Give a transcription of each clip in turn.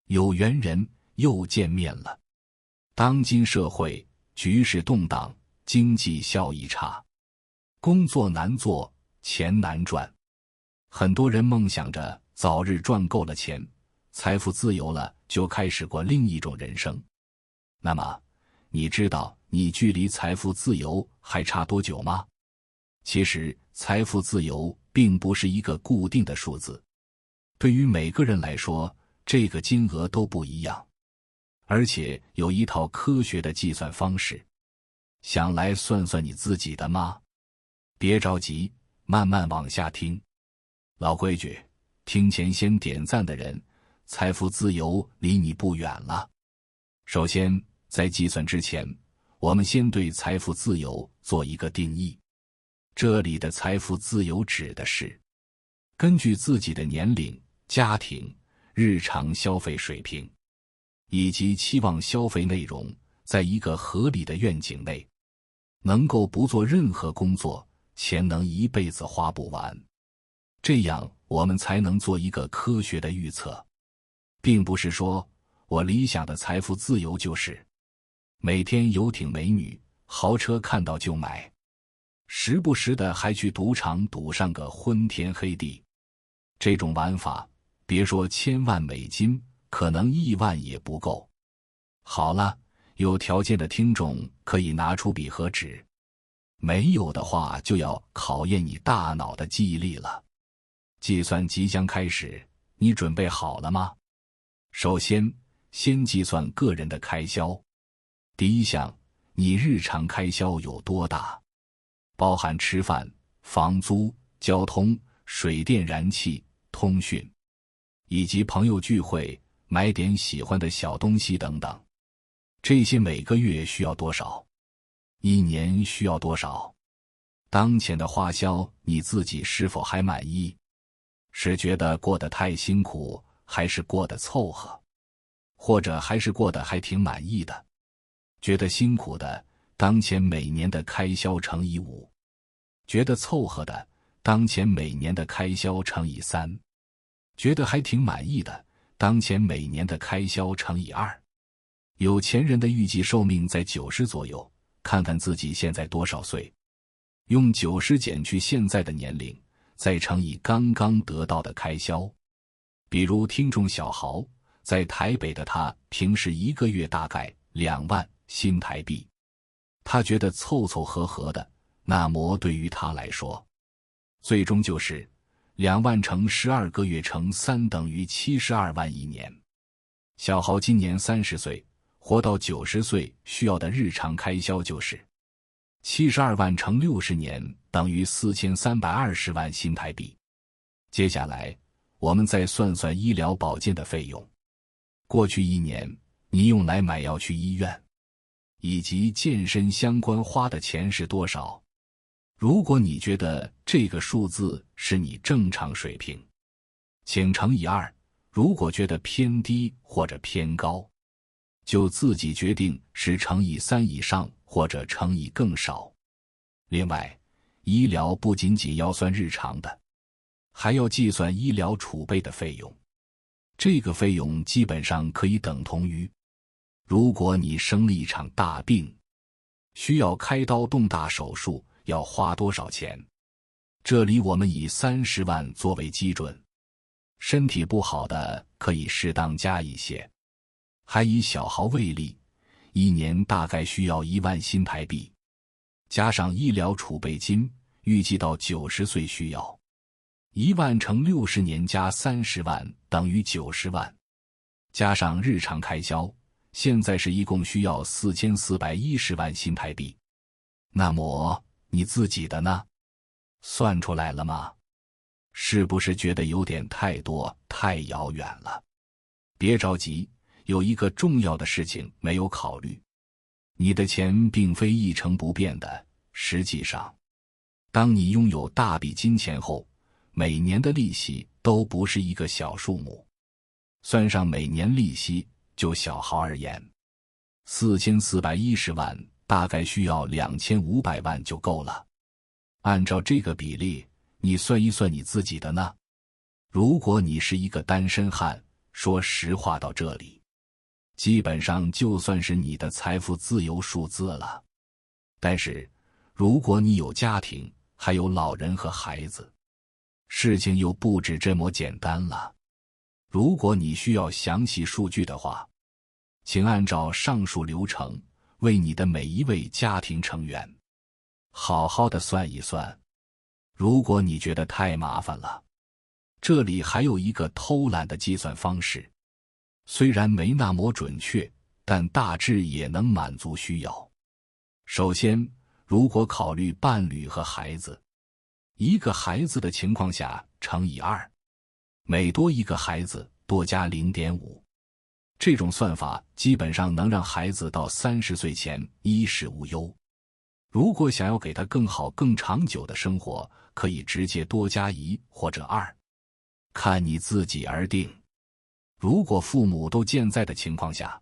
有缘人又见面了。当今社会局势动荡，经济效益差，工作难做，钱难赚。很多人梦想着早日赚够了钱，财富自由了，就开始过另一种人生。那么，你知道你距离财富自由还差多久吗？其实，财富自由并不是一个固定的数字，对于每个人来说，这个金额都不一样，而且有一套科学的计算方式。想来算算你自己的吗？别着急，慢慢往下听。老规矩，听前先点赞的人，财富自由离你不远了。首先，在计算之前，我们先对财富自由做一个定义。这里的财富自由指的是根据自己的年龄、家庭、日常消费水平以及期望消费内容，在一个合理的愿景内，能够不做任何工作，钱能一辈子花不完。这样我们才能做一个科学的预测，并不是说我理想的财富自由就是每天游艇美女、豪车看到就买，时不时的还去赌场赌上个昏天黑地。这种玩法，别说1000万美金，可能1万也不够。好了，有条件的听众可以拿出笔和纸，没有的话就要考验你大脑的记忆力了。计算即将开始，你准备好了吗？首先，先计算个人的开销。第一项，你日常开销有多大？包含吃饭、房租、交通、水电燃气、通讯，以及朋友聚会、买点喜欢的小东西等等。这些每个月需要多少？一年需要多少？当前的花销你自己是否还满意？是觉得过得太辛苦，还是过得凑合？或者还是过得还挺满意的？觉得辛苦的，当前每年的开销乘以5；觉得凑合的，当前每年的开销乘以3；觉得还挺满意的，当前每年的开销乘以2。有钱人的预计寿命在90左右，看看自己现在多少岁，用90减去现在的年龄，再乘以刚刚得到的开销。比如听众小豪，在台北的他平时1个月大概2万新台币，他觉得凑凑合合的，那么对于他来说，最终就是2万乘12个月乘3等于72万一年。小豪今年30岁，活到90岁需要的日常开销就是72万乘60年等于4320万新台币。接下来，我们再算算医疗保健的费用。过去1年，你用来买药去医院，以及健身相关花的钱是多少？如果你觉得这个数字是你正常水平，请乘以2；如果觉得偏低或者偏高，就自己决定是乘以3以上或者乘以更少。另外，医疗不仅仅要算日常的，还要计算医疗储备的费用。这个费用基本上可以等同于，如果你生了一场大病，需要开刀动大手术，要花多少钱？这里我们以30万作为基准，身体不好的可以适当加一些。还以小豪为例，1年大概需要1万新台币，加上医疗储备金，预计到90岁需要1万乘60年加30万等于90万，加上日常开销，现在是一共需要4410万新台币。那么你自己的呢？算出来了吗？是不是觉得有点太多太遥远了？别着急，有一个重要的事情没有考虑，你的钱并非一成不变的。实际上，当你拥有大笔金钱后，每年的利息都不是一个小数目。算上每年利息，就小豪而言，4410万大概需要2500万就够了。按照这个比例，你算一算你自己的呢？如果你是一个单身汉，说实话到这里，基本上就算是你的财富自由数字了。但是，如果你有家庭，还有老人和孩子，事情又不止这么简单了。如果你需要详细数据的话，请按照上述流程为你的每一位家庭成员好好的算一算。如果你觉得太麻烦了，这里还有一个偷懒的计算方式，虽然没那么准确，但大致也能满足需要。首先，如果考虑伴侣和孩子，一个孩子的情况下乘以2，每多一个孩子多加 0.5。这种算法基本上能让孩子到30岁前衣食无忧。如果想要给他更好更长久的生活，可以直接多加1或者2，看你自己而定。如果父母都健在的情况下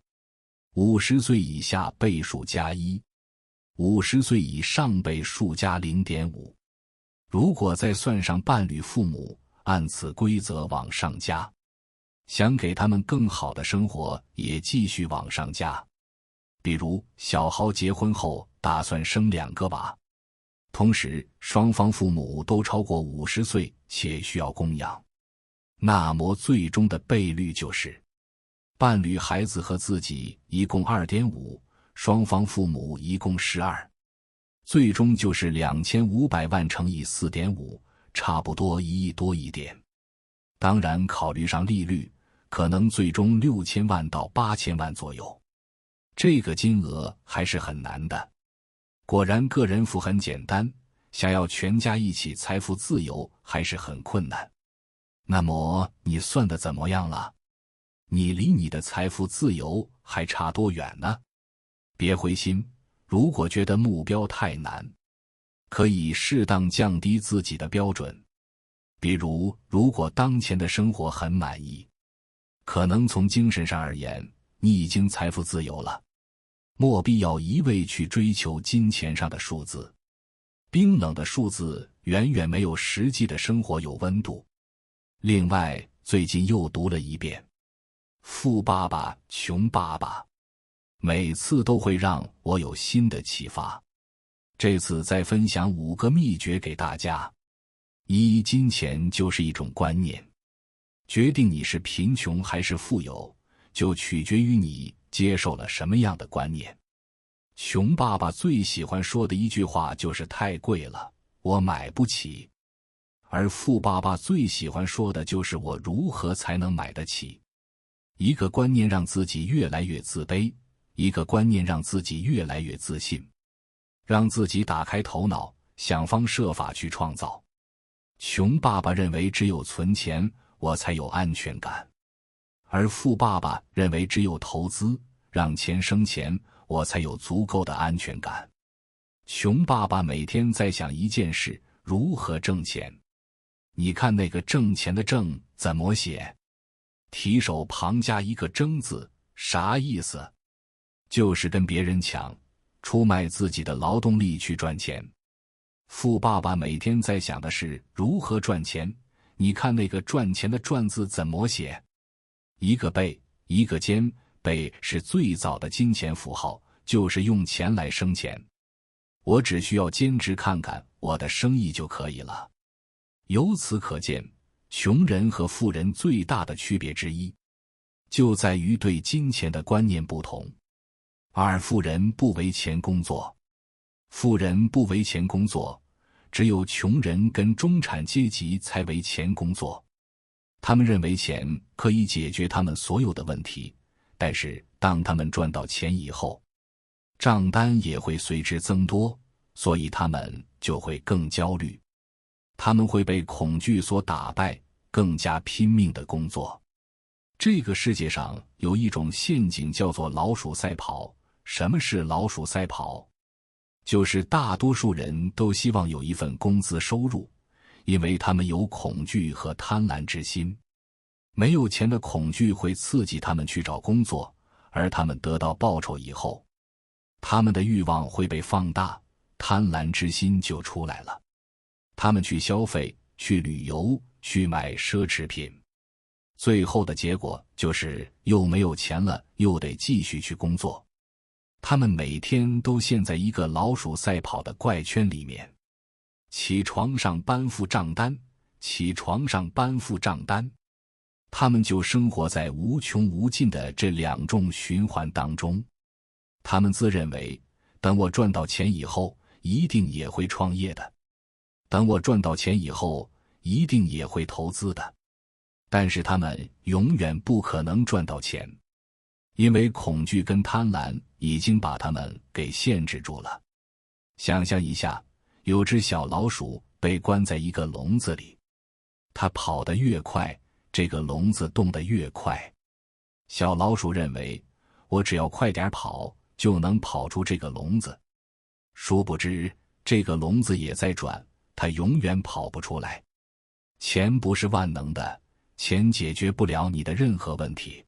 ，50岁以下倍数加1，50岁以上倍数加 0.5。如果再算上伴侣父母，按此规则往上加。想给他们更好的生活，也继续往上加。比如小豪结婚后打算生2个娃，同时双方父母都超过50岁且需要供养，那么最终的倍率就是伴侣、孩子和自己一共 2.5， 双方父母一共12，最终就是2500万乘以 4.5， 差不多1亿多一点。当然考虑上利率，可能最终6000万到8000万左右。这个金额还是很难的。果然个人富很简单，想要全家一起财富自由还是很困难。那么你算得怎么样了？你离你的财富自由还差多远呢？别灰心，如果觉得目标太难，可以适当降低自己的标准。比如，如果当前的生活很满意，可能从精神上而言，你已经财富自由了，莫必要一味去追求金钱上的数字。冰冷的数字远远没有实际的生活有温度。另外，最近又读了一遍《富爸爸穷爸爸》，每次都会让我有新的启发。这次再分享5个秘诀给大家。1. 金钱就是一种观念，决定你是贫穷还是富有，就取决于你接受了什么样的观念。穷爸爸最喜欢说的一句话就是太贵了，我买不起。而富爸爸最喜欢说的就是我如何才能买得起。一个观念让自己越来越自卑，一个观念让自己越来越自信。让自己打开头脑，想方设法去创造。穷爸爸认为只有存钱，我才有安全感。而富爸爸认为只有投资，让钱生钱，我才有足够的安全感。穷爸爸每天在想一件事，如何挣钱。你看那个挣钱的挣怎么写？提手旁加一个争字，啥意思？就是跟别人抢，出卖自己的劳动力去赚钱。富爸爸每天在想的是如何赚钱，你看那个赚钱的赚字怎么写？一个贝，一个尖，贝是最早的金钱符号，就是用钱来生钱。我只需要兼职看看我的生意就可以了。由此可见，穷人和富人最大的区别之一，就在于对金钱的观念不同。2. 富人不为钱工作。富人不为钱工作，只有穷人跟中产阶级才为钱工作。他们认为钱可以解决他们所有的问题，但是当他们赚到钱以后，账单也会随之增多，所以他们就会更焦虑。他们会被恐惧所打败，更加拼命地工作。这个世界上有一种陷阱叫做老鼠赛跑。什么是老鼠赛跑？就是大多数人都希望有一份工资收入，因为他们有恐惧和贪婪之心。没有钱的恐惧会刺激他们去找工作，而他们得到报酬以后，他们的欲望会被放大，贪婪之心就出来了。他们去消费，去旅游，去买奢侈品。最后的结果就是又没有钱了，又得继续去工作。他们每天都陷在一个老鼠赛跑的怪圈里面，起床上班付账单，起床上班付账单，他们就生活在无穷无尽的这两种循环当中。他们自认为，等我赚到钱以后，一定也会创业的；等我赚到钱以后，一定也会投资的。但是他们永远不可能赚到钱，因为恐惧跟贪婪已经把他们给限制住了。想象一下，有只小老鼠被关在一个笼子里，它跑得越快，这个笼子动得越快。小老鼠认为，我只要快点跑，就能跑出这个笼子。殊不知，这个笼子也在转，它永远跑不出来。钱不是万能的，钱解决不了你的任何问题。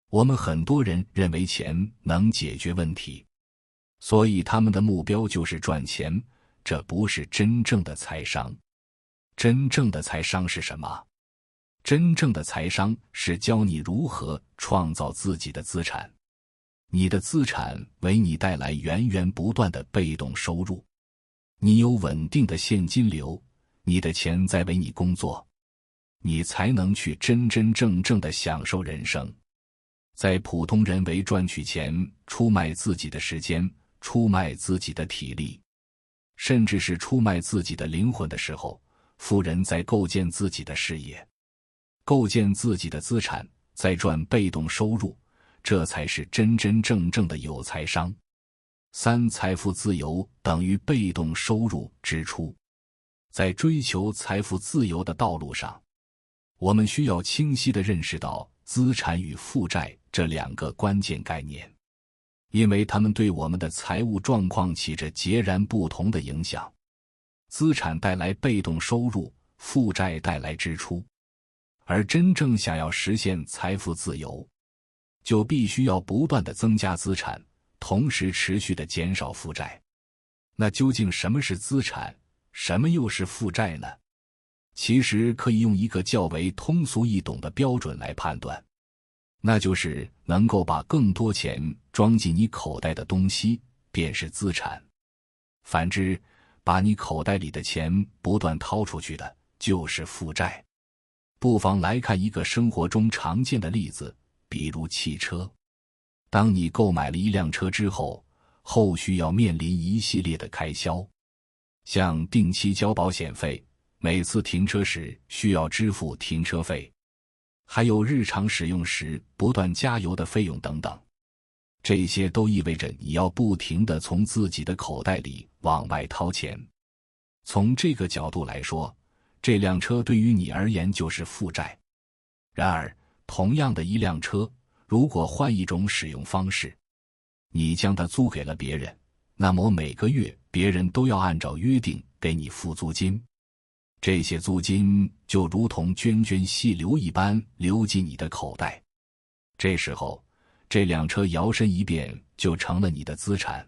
我们很多人认为钱能解决问题，所以他们的目标就是赚钱，这不是真正的财商。真正的财商是什么？真正的财商是教你如何创造自己的资产。你的资产为你带来源源不断的被动收入，你有稳定的现金流，你的钱在为你工作，你才能去真真正正的享受人生。在普通人为赚取钱出卖自己的时间，出卖自己的体力，甚至是出卖自己的灵魂的时候，富人在构建自己的事业，构建自己的资产，在赚被动收入，这才是真真正正的有财商。三、财富自由等于被动收入支出。在追求财富自由的道路上，我们需要清晰地认识到资产与负债这两个关键概念，因为它们对我们的财务状况起着截然不同的影响。资产带来被动收入，负债带来支出。而真正想要实现财富自由，就必须要不断地增加资产，同时持续地减少负债。那究竟什么是资产，什么又是负债呢？其实可以用一个较为通俗易懂的标准来判断，那就是能够把更多钱装进你口袋的东西便是资产，反之，把你口袋里的钱不断掏出去的就是负债。不妨来看一个生活中常见的例子，比如汽车。当你购买了一辆车之后，后续要面临一系列的开销，像定期交保险费，每次停车时需要支付停车费，还有日常使用时不断加油的费用等等。这些都意味着你要不停地从自己的口袋里往外掏钱。从这个角度来说，这辆车对于你而言就是负债。然而，同样的一辆车，如果换一种使用方式，你将它租给了别人，那么每个月别人都要按照约定给你付租金。这些租金就如同涓涓细流一般流进你的口袋。这时候，这辆车摇身一变就成了你的资产。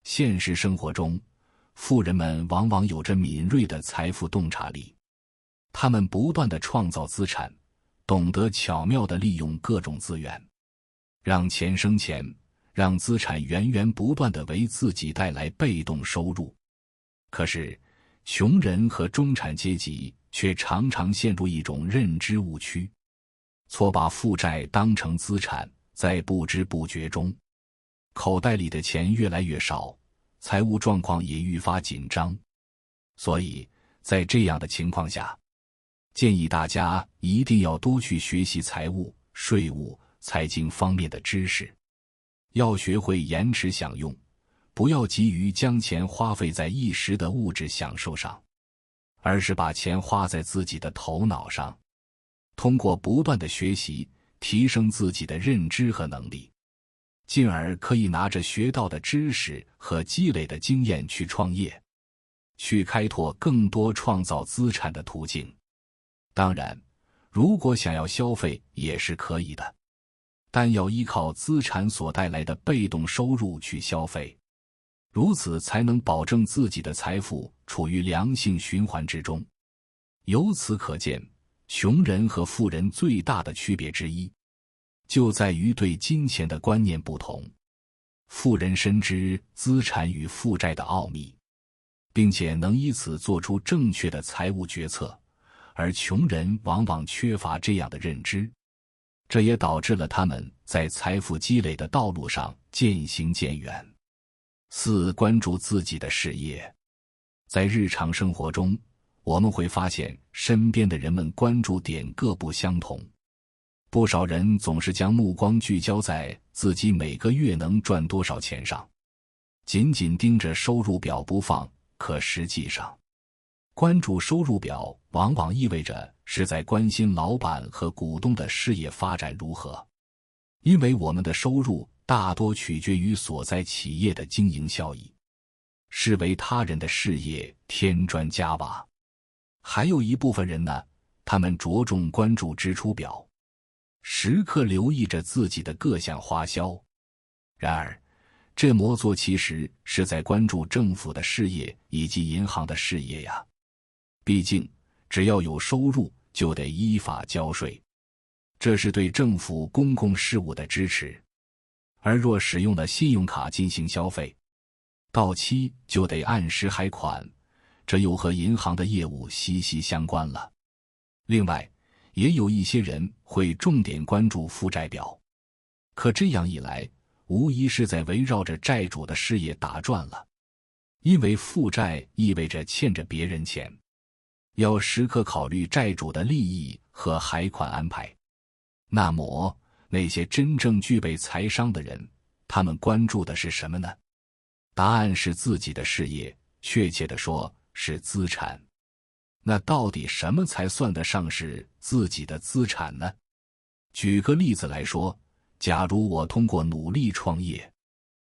现实生活中，富人们往往有着敏锐的财富洞察力，他们不断地创造资产，懂得巧妙地利用各种资源，让钱生钱，让资产源源不断地为自己带来被动收入。可是，穷人和中产阶级却常常陷入一种认知误区，错把负债当成资产，在不知不觉中，口袋里的钱越来越少，财务状况也愈发紧张。所以，在这样的情况下，建议大家一定要多去学习财务、税务、财经方面的知识，要学会延迟享用，不要急于将钱花费在一时的物质享受上，而是把钱花在自己的头脑上，通过不断的学习，提升自己的认知和能力，进而可以拿着学到的知识和积累的经验去创业，去开拓更多创造资产的途径。当然，如果想要消费也是可以的，但要依靠资产所带来的被动收入去消费，如此才能保证自己的财富处于良性循环之中。由此可见，穷人和富人最大的区别之一，就在于对金钱的观念不同。富人深知资产与负债的奥秘，并且能以此做出正确的财务决策，而穷人往往缺乏这样的认知，这也导致了他们在财富积累的道路上渐行渐远。4. 关注自己的事业。在日常生活中，我们会发现身边的人们关注点各不相同。不少人总是将目光聚焦在自己每个月能赚多少钱上，紧紧盯着收入表不放，可实际上，关注收入表往往意味着是在关心老板和股东的事业发展如何，因为我们的收入大多取决于所在企业的经营效益，是为他人的事业添砖加瓦。还有一部分人呢，他们着重关注支出表，时刻留意着自己的各项花销。然而，这么做其实是在关注政府的事业以及银行的事业呀。毕竟，只要有收入，就得依法交税，这是对政府公共事务的支持。而若使用了信用卡进行消费，到期就得按时还款，这又和银行的业务息息相关了。另外，也有一些人会重点关注负债表，可这样一来，无疑是在围绕着债主的事业打转了。因为负债意味着欠着别人钱，要时刻考虑债主的利益和还款安排。那么，那些真正具备财商的人，他们关注的是什么呢？答案是自己的事业，确切地说，是资产。那到底什么才算得上是自己的资产呢？举个例子来说，假如我通过努力创业，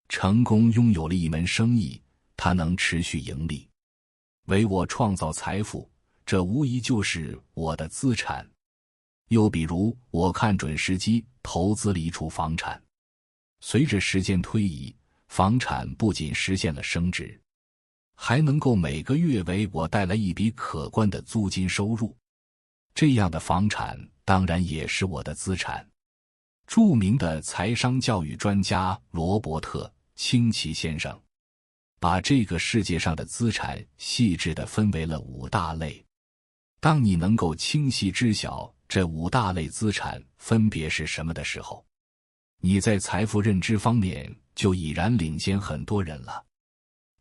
成功拥有了一门生意，它能持续盈利，为我创造财富，这无疑就是我的资产。又比如，我看准时机投资了一处房产，随着时间推移，房产不仅实现了升值，还能够每个月为我带来一笔可观的租金收入。这样的房产当然也是我的资产。著名的财商教育专家罗伯特·清崎先生把这个世界上的资产细致地分为了5大类。当你能够清晰知晓这5大类资产分别是什么的时候，你在财富认知方面就已然领先很多人了。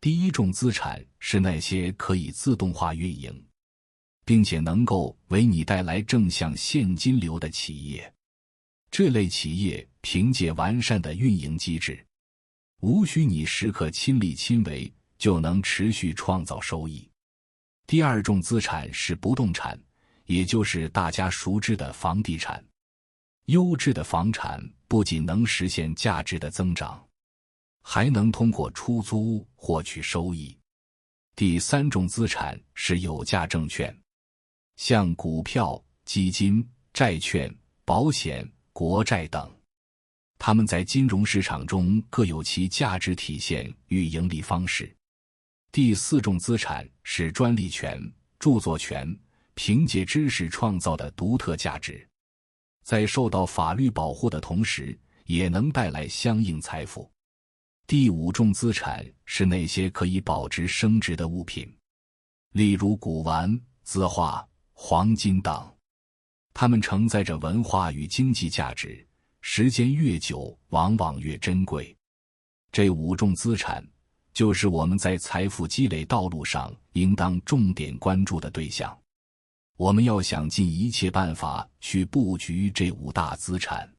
第一种资产是那些可以自动化运营，并且能够为你带来正向现金流的企业。这类企业凭借完善的运营机制，无需你时刻亲力亲为，就能持续创造收益。第二种资产是不动产，也就是大家熟知的房地产。优质的房产不仅能实现价值的增长，还能通过出租获取收益。第三种资产是有价证券，像股票、基金、债券、保险、国债等，它们在金融市场中各有其价值体现与盈利方式。第四种资产是专利权、著作权，凭借知识创造的独特价值，在受到法律保护的同时，也能带来相应财富。第五种资产是那些可以保值升值的物品，例如古玩、字画、黄金等，它们承载着文化与经济价值，时间越久，往往越珍贵。这5种资产就是我们在财富积累道路上应当重点关注的对象。我们要想尽一切办法去布局这5大资产，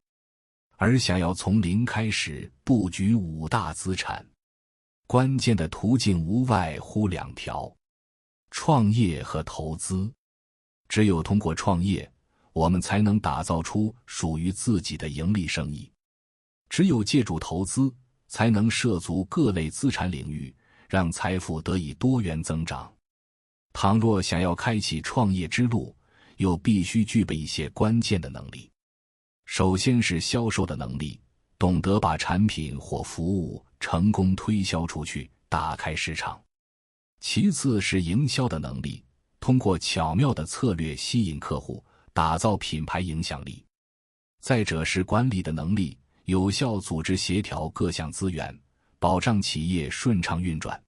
而想要从零开始布局5大资产，关键的途径无外乎2条：创业和投资。只有通过创业，我们才能打造出属于自己的盈利生意；只有借助投资，才能涉足各类资产领域，让财富得以多元增长。倘若想要开启创业之路，又必须具备一些关键的能力。首先是销售的能力，懂得把产品或服务成功推销出去，打开市场。其次是营销的能力，通过巧妙的策略吸引客户，打造品牌影响力。再者是管理的能力，有效组织协调各项资源，保障企业顺畅运转。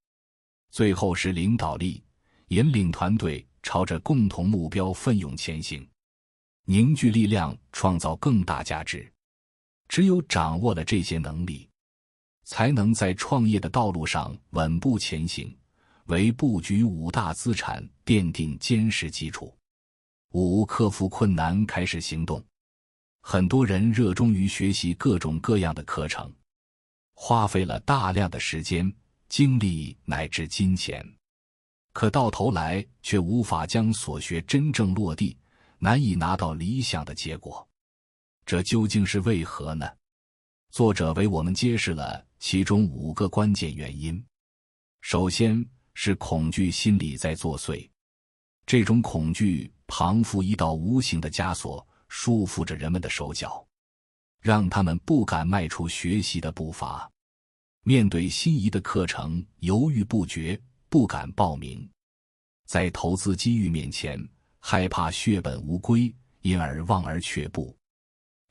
最后是领导力，引领团队朝着共同目标奋勇前行，凝聚力量，创造更大价值。只有掌握了这些能力，才能在创业的道路上稳步前行，为布局5大资产奠定坚实基础。5、克服困难，开始行动。很多人热衷于学习各种各样的课程，花费了大量的时间、精力乃至金钱，可到头来却无法将所学真正落地，难以拿到理想的结果。这究竟是为何呢？作者为我们揭示了其中5个关键原因。首先是恐惧心理在作祟，这种恐惧庞复一道无形的枷锁，束缚着人们的手脚，让他们不敢迈出学习的步伐。面对心仪的课程犹豫不决，不敢报名。在投资机遇面前，害怕血本无归，因而望而却步。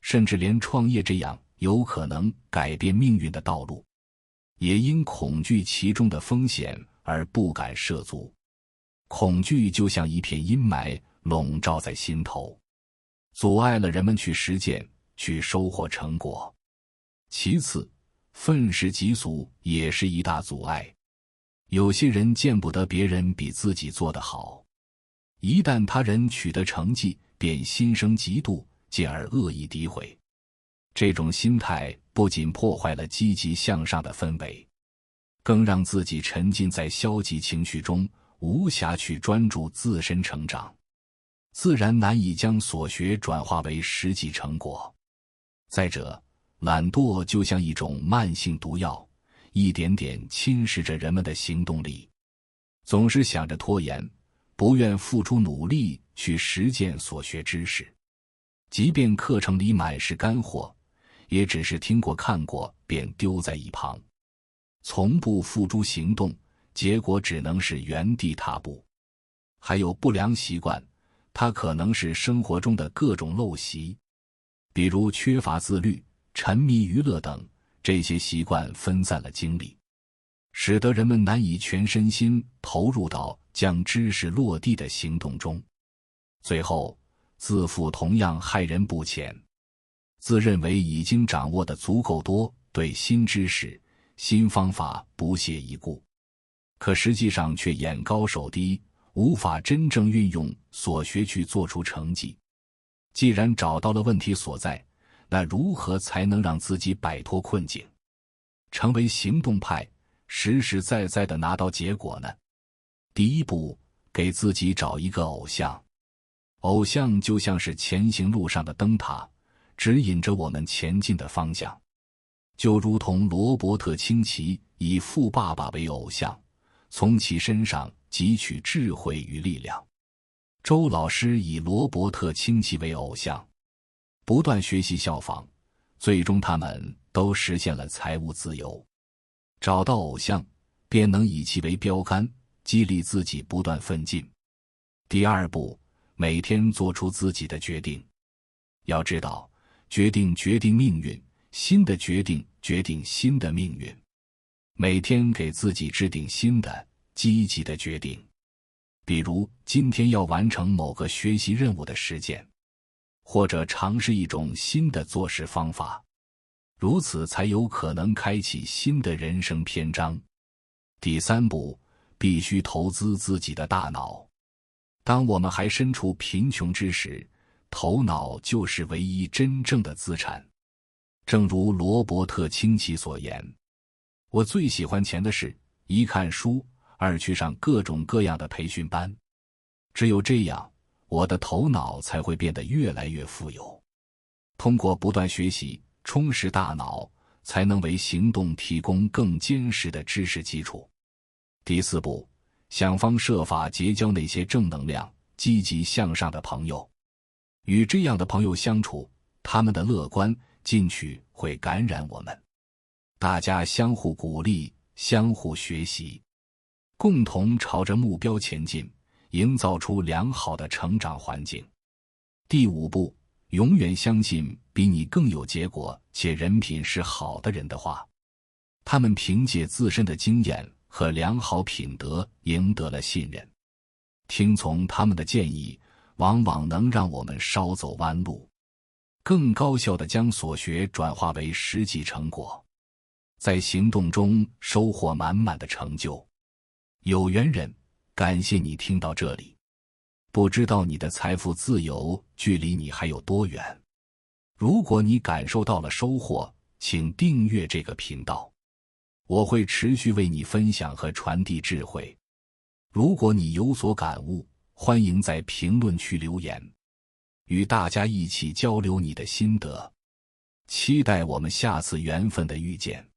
甚至连创业这样有可能改变命运的道路，也因恐惧其中的风险而不敢涉足。恐惧就像一片阴霾，笼罩在心头，阻碍了人们去实践，去收获成果。其次，愤世嫉俗也是一大阻碍。有些人见不得别人比自己做得好，一旦他人取得成绩，便心生嫉妒，进而恶意诋毁。这种心态不仅破坏了积极向上的氛围，更让自己沉浸在消极情绪中，无暇去专注自身成长，自然难以将所学转化为实际成果。再者，懒惰就像一种慢性毒药，一点点侵蚀着人们的行动力，总是想着拖延，不愿付出努力去实践所学知识。即便课程里满是干货，也只是听过看过便丢在一旁，从不付诸行动，结果只能是原地踏步。还有不良习惯，它可能是生活中的各种陋习，比如缺乏自律、沉迷娱乐等，这些习惯分散了精力，使得人们难以全身心投入到将知识落地的行动中。最后，自负同样害人不浅，自认为已经掌握的足够多，对新知识、新方法不屑一顾，可实际上却眼高手低，无法真正运用所学去做出成绩。既然找到了问题所在，那如何才能让自己摆脱困境，成为行动派，实实在在地拿到结果呢？第一步，给自己找一个偶像。偶像就像是前行路上的灯塔，指引着我们前进的方向。就如同罗伯特清崎以富爸爸为偶像，从其身上汲取智慧与力量。周老师以罗伯特清崎为偶像，不断学习效仿，最终他们都实现了财务自由。找到偶像，便能以其为标杆，激励自己不断奋进。第二步，每天做出自己的决定。要知道，决定决定命运，新的决定决定新的命运。每天给自己制定新的、积极的决定，比如今天要完成某个学习任务的实践，或者尝试一种新的做事方法，如此才有可能开启新的人生篇章。第三步，必须投资自己的大脑。当我们还身处贫穷之时，头脑就是唯一真正的资产。正如罗伯特清崎所言，我最喜欢钱的事，一看书，二去上各种各样的培训班。只有这样，我的头脑才会变得越来越富有。通过不断学习，充实大脑，才能为行动提供更坚实的知识基础。第四步，想方设法结交那些正能量、积极向上的朋友。与这样的朋友相处，他们的乐观、进取会感染我们。大家相互鼓励，相互学习，共同朝着目标前进，营造出良好的成长环境。第5步，永远相信比你更有结果且人品是好的人的话。他们凭借自身的经验和良好品德赢得了信任。听从他们的建议，往往能让我们少走弯路，更高效地将所学转化为实际成果，在行动中收获满满的成就。有缘人，感谢你听到这里。不知道你的财富自由距离你还有多远？如果你感受到了收获，请订阅这个频道，我会持续为你分享和传递智慧。如果你有所感悟，欢迎在评论区留言，与大家一起交流你的心得。期待我们下次缘分的遇见。